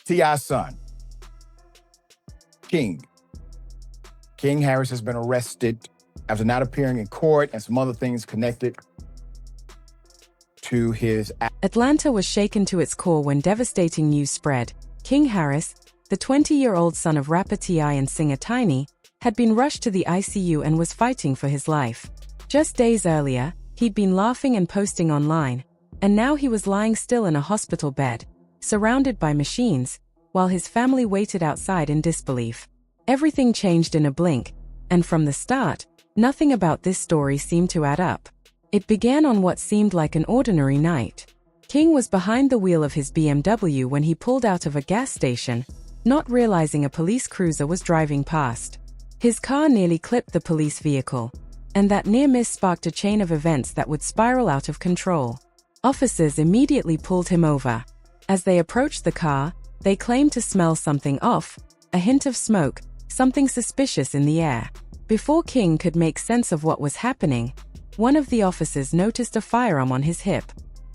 T.I.'s son, King. King Harris has been arrested after not appearing in court and some other things connected to his... Atlanta was shaken to its core when devastating news spread. King Harris, the 20-year-old son of rapper T.I. and singer Tiny, had been rushed to the ICU and was fighting for his life. Just days earlier, he'd been laughing and posting online, and now he was lying still in a hospital bed, surrounded by machines, while his family waited outside in disbelief. Everything changed in a blink, and from the start, nothing about this story seemed to add up. It began on what seemed like an ordinary night. King was behind the wheel of his BMW when he pulled out of a gas station, not realizing a police cruiser was driving past. His car nearly clipped the police vehicle, and that near miss sparked a chain of events that would spiral out of control. Officers immediately pulled him over. As they approached the car, they claimed to smell something off, a hint of smoke, something suspicious in the air. Before King could make sense of what was happening, one of the officers noticed a firearm on his hip.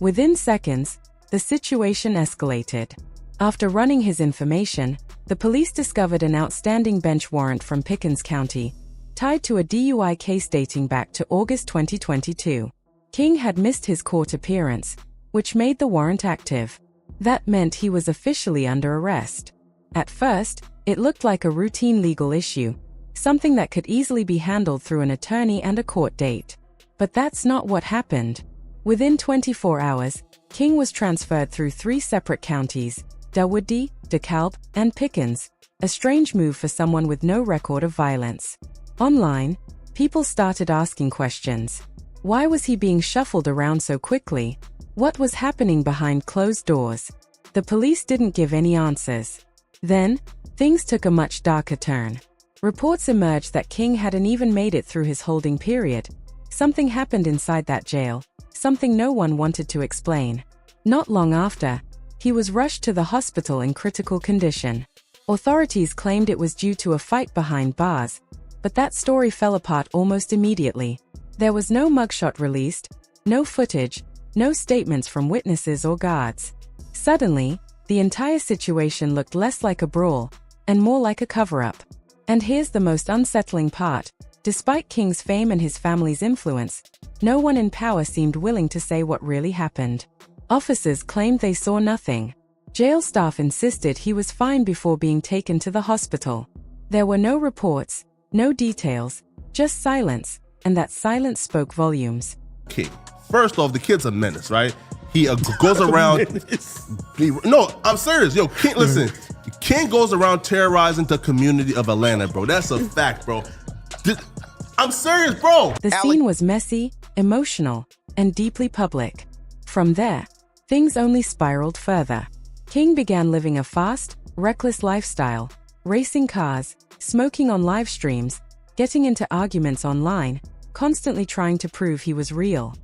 Within seconds, the situation escalated. After running his information, the police discovered an outstanding bench warrant from Pickens County, tied to a DUI case dating back to August 2022. King had missed his court appearance, which made the warrant active. That meant he was officially under arrest. At first, it looked like a routine legal issue, something that could easily be handled through an attorney and a court date. But that's not what happened. Within 24 hours, King was transferred through 3 separate counties, Dawoodi, DeKalb, and Pickens, a strange move for someone with no record of violence. Online, people started asking questions. Why was he being shuffled around so quickly? What was happening behind closed doors? The police didn't give any answers. Then, things took a much darker turn. Reports emerged that King hadn't even made it through his holding period. Something happened inside that jail, something no one wanted to explain. Not long after, he was rushed to the hospital in critical condition. Authorities claimed it was due to a fight behind bars, but that story fell apart almost immediately. There was no mugshot released, no footage, no statements from witnesses or guards. Suddenly, the entire situation looked less like a brawl, and more like a cover-up. And here's the most unsettling part. Despite King's fame and his family's influence, no one in power seemed willing to say what really happened. Officers claimed they saw nothing. Jail staff insisted he was fine before being taken to the hospital. There were no reports, no details, just silence, and that silence spoke volumes. King. First off, the kid's a menace, right? He goes around... No, I'm serious. Yo, King, listen. King goes around terrorizing the community of Atlanta, bro. That's a fact, bro. I'm serious, bro. The scene was messy, emotional, and deeply public. From there, things only spiraled further. King began living a fast, reckless lifestyle, racing cars, smoking on live streams, getting into arguments online, constantly trying to prove he was real.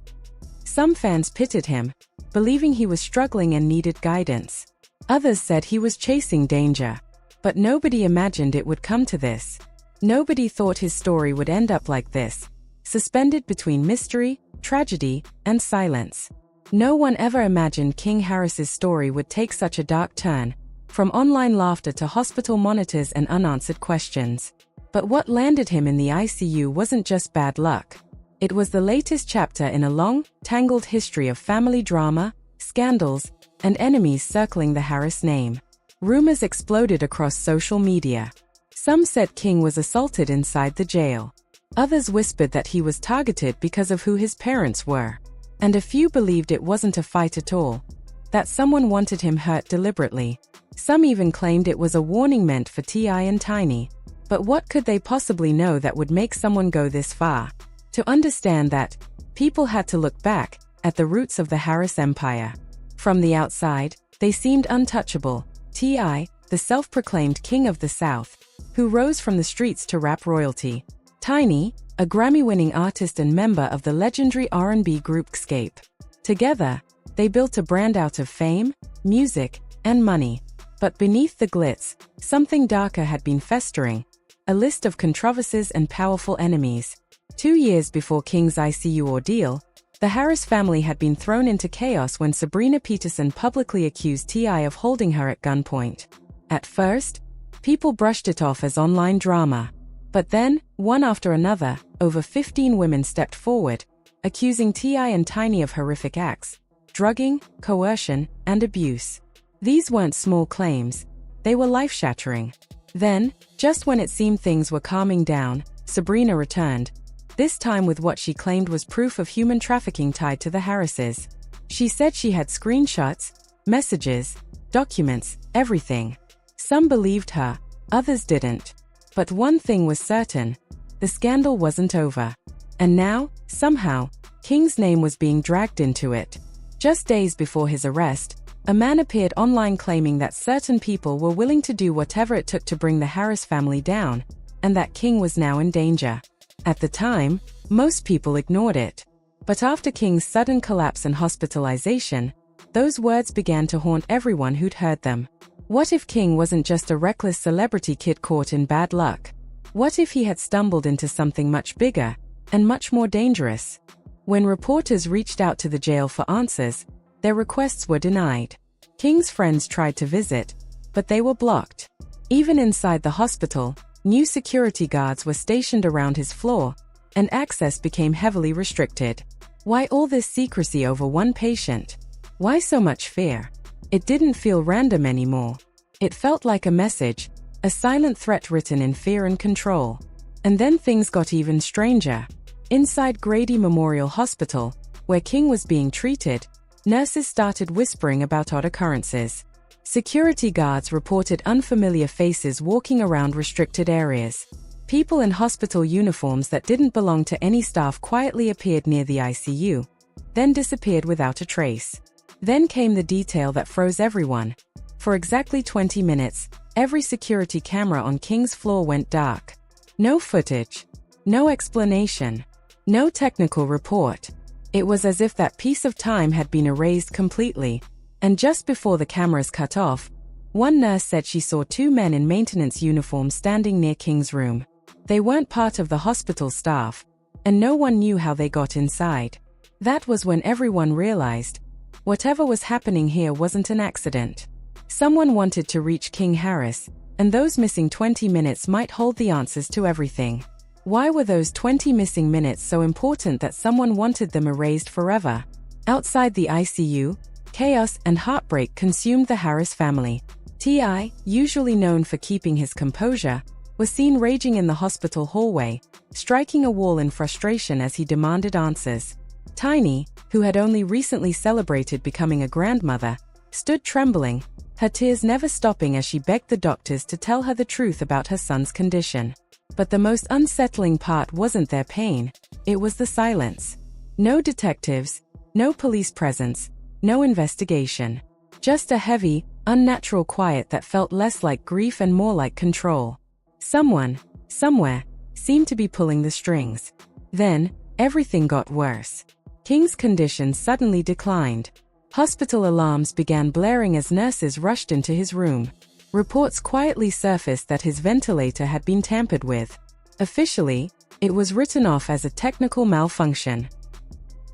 Some fans pitied him, believing he was struggling and needed guidance. Others said he was chasing danger. But nobody imagined it would come to this. Nobody thought his story would end up like this, suspended between mystery, tragedy, and silence. No one ever imagined King Harris's story would take such a dark turn, from online laughter to hospital monitors and unanswered questions. But what landed him in the ICU wasn't just bad luck. It was the latest chapter in a long, tangled history of family drama, scandals, and enemies circling the Harris name. Rumors exploded across social media. Some said King was assaulted inside the jail. Others whispered that he was targeted because of who his parents were. And a few believed it wasn't a fight at all, that someone wanted him hurt deliberately. Some even claimed it was a warning meant for T.I. and Tiny. But what could they possibly know that would make someone go this far? To understand that, people had to look back at the roots of the Harris empire. From the outside, they seemed untouchable. T.I., the self-proclaimed king of the South, who rose from the streets to rap royalty. Tiny, a Grammy-winning artist and member of the legendary R&B group Xscape. Together, they built a brand out of fame, music, and money. But beneath the glitz, something darker had been festering, a list of controversies and powerful enemies. 2 years before King's ICU ordeal, The Harris family had been thrown into chaos when Sabrina Peterson publicly accused T.I. of holding her at gunpoint. At first, people brushed it off as online drama. But then, one after another, over 15 women stepped forward, accusing T.I. and Tiny of horrific acts: drugging, coercion, and abuse. These weren't small claims. They were life-shattering. Then, just when it seemed things were calming down, Sabrina returned, this time with what she claimed was proof of human trafficking tied to the Harrises. She said she had screenshots, messages, documents, everything. Some believed her, others didn't. But one thing was certain: the scandal wasn't over. And now, somehow, King's name was being dragged into it. Just days before his arrest, a man appeared online claiming that certain people were willing to do whatever it took to bring the Harris family down, and that King was now in danger. At the time, most people ignored it. But after King's sudden collapse and hospitalization, those words began to haunt everyone who'd heard them. What if King wasn't just a reckless celebrity kid caught in bad luck? What if he had stumbled into something much bigger and much more dangerous? When reporters reached out to the jail for answers, their requests were denied. King's friends tried to visit, but they were blocked. Even inside the hospital, new security guards were stationed around his floor, and access became heavily restricted. Why all this secrecy over one patient? Why so much fear? It didn't feel random anymore. It felt like a message, a silent threat written in fear and control. And then things got even stranger. Inside Grady Memorial Hospital, where King was being treated, nurses started whispering about odd occurrences. Security guards reported unfamiliar faces walking around restricted areas. People in hospital uniforms that didn't belong to any staff quietly appeared near the ICU, then disappeared without a trace. Then came the detail that froze everyone. For exactly 20 minutes, every security camera on King's floor went dark. No footage. No explanation. No technical report. It was as if that piece of time had been erased completely. And just before the cameras cut off, one nurse said she saw two men in maintenance uniforms standing near King's room. They weren't part of the hospital staff, and no one knew how they got inside. That was when everyone realized, whatever was happening here wasn't an accident. Someone wanted to reach King Harris, and those missing 20 minutes might hold the answers to everything. Why were those 20 missing minutes so important that someone wanted them erased forever? Outside the ICU, chaos and heartbreak consumed the Harris family. T.I., usually known for keeping his composure, was seen raging in the hospital hallway, striking a wall in frustration as he demanded answers. Tiny, who had only recently celebrated becoming a grandmother, stood trembling, her tears never stopping as she begged the doctors to tell her the truth about her son's condition. But the most unsettling part wasn't their pain, it was the silence. No detectives, no police presence, no investigation. Just a heavy, unnatural quiet that felt less like grief and more like control. Someone, somewhere, seemed to be pulling the strings. Then, everything got worse. King's condition suddenly declined. Hospital alarms began blaring as nurses rushed into his room. Reports quietly surfaced that his ventilator had been tampered with. Officially, it was written off as a technical malfunction.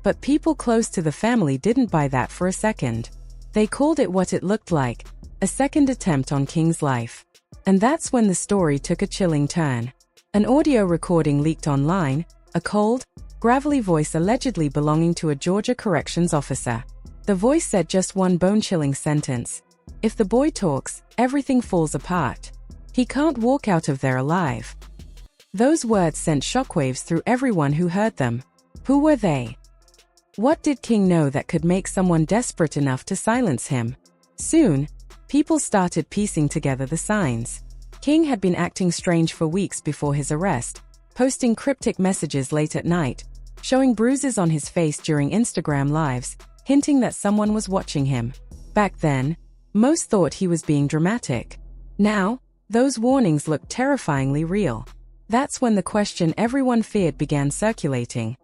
But people close to the family didn't buy that for a second. They called it what it looked like, a second attempt on King's life. And that's when the story took a chilling turn. An audio recording leaked online, a cold, gravelly voice allegedly belonging to a Georgia corrections officer. The voice said just one bone-chilling sentence: "If the boy talks, everything falls apart. He can't walk out of there alive." Those words sent shockwaves through everyone who heard them. Who were they? What did King know that could make someone desperate enough to silence him? Soon, people started piecing together the signs. King had been acting strange for weeks before his arrest, posting cryptic messages late at night, showing bruises on his face during Instagram lives, hinting that someone was watching him. Back then, most thought he was being dramatic. Now, those warnings looked terrifyingly real. That's when the question everyone feared began circulating.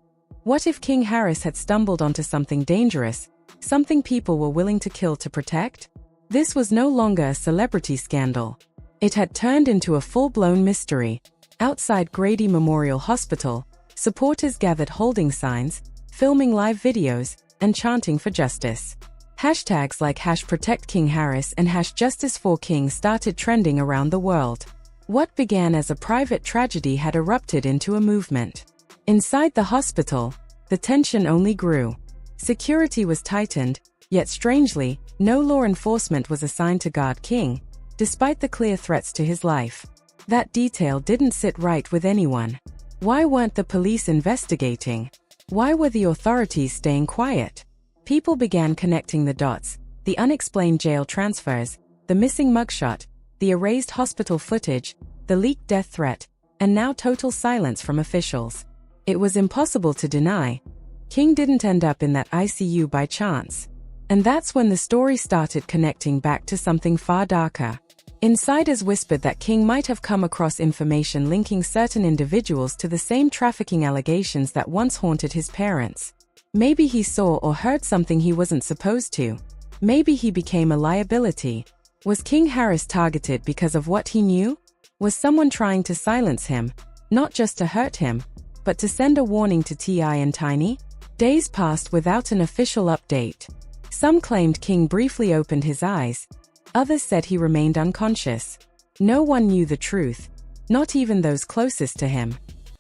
What if King Harris had stumbled onto something dangerous, something people were willing to kill to protect? This was no longer a celebrity scandal. It had turned into a full-blown mystery. Outside Grady Memorial Hospital, supporters gathered holding signs, filming live videos, and chanting for justice. Hashtags like #ProtectKingHarris and #JusticeForKing started trending around the world. What began as a private tragedy had erupted into a movement. Inside the hospital, the tension only grew. Security was tightened, yet strangely, no law enforcement was assigned to guard King, despite the clear threats to his life. That detail didn't sit right with anyone. Why weren't the police investigating? Why were the authorities staying quiet? People began connecting the dots: the unexplained jail transfers, the missing mugshot, the erased hospital footage, the leaked death threat, and now total silence from officials. It was impossible to deny. King didn't end up in that ICU by chance. And that's when the story started connecting back to something far darker. Insiders whispered that King might have come across information linking certain individuals to the same trafficking allegations that once haunted his parents. Maybe he saw or heard something he wasn't supposed to. Maybe he became a liability. Was King Harris targeted because of what he knew? Was someone trying to silence him, not just to hurt him, but to send a warning to T.I. and Tiny? Days passed without an official update. Some claimed King briefly opened his eyes. Others said he remained unconscious. No one knew the truth, not even those closest to him.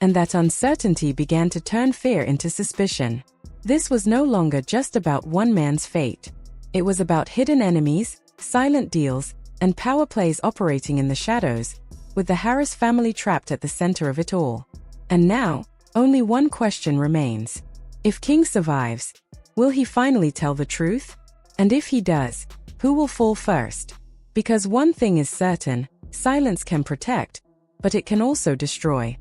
And that uncertainty began to turn fear into suspicion. This was no longer just about one man's fate. It was about hidden enemies, silent deals, and power plays operating in the shadows, with the Harris family trapped at the center of it all. And now, only one question remains. If King survives, will he finally tell the truth? And if he does, who will fall first? Because one thing is certain: silence can protect, but it can also destroy.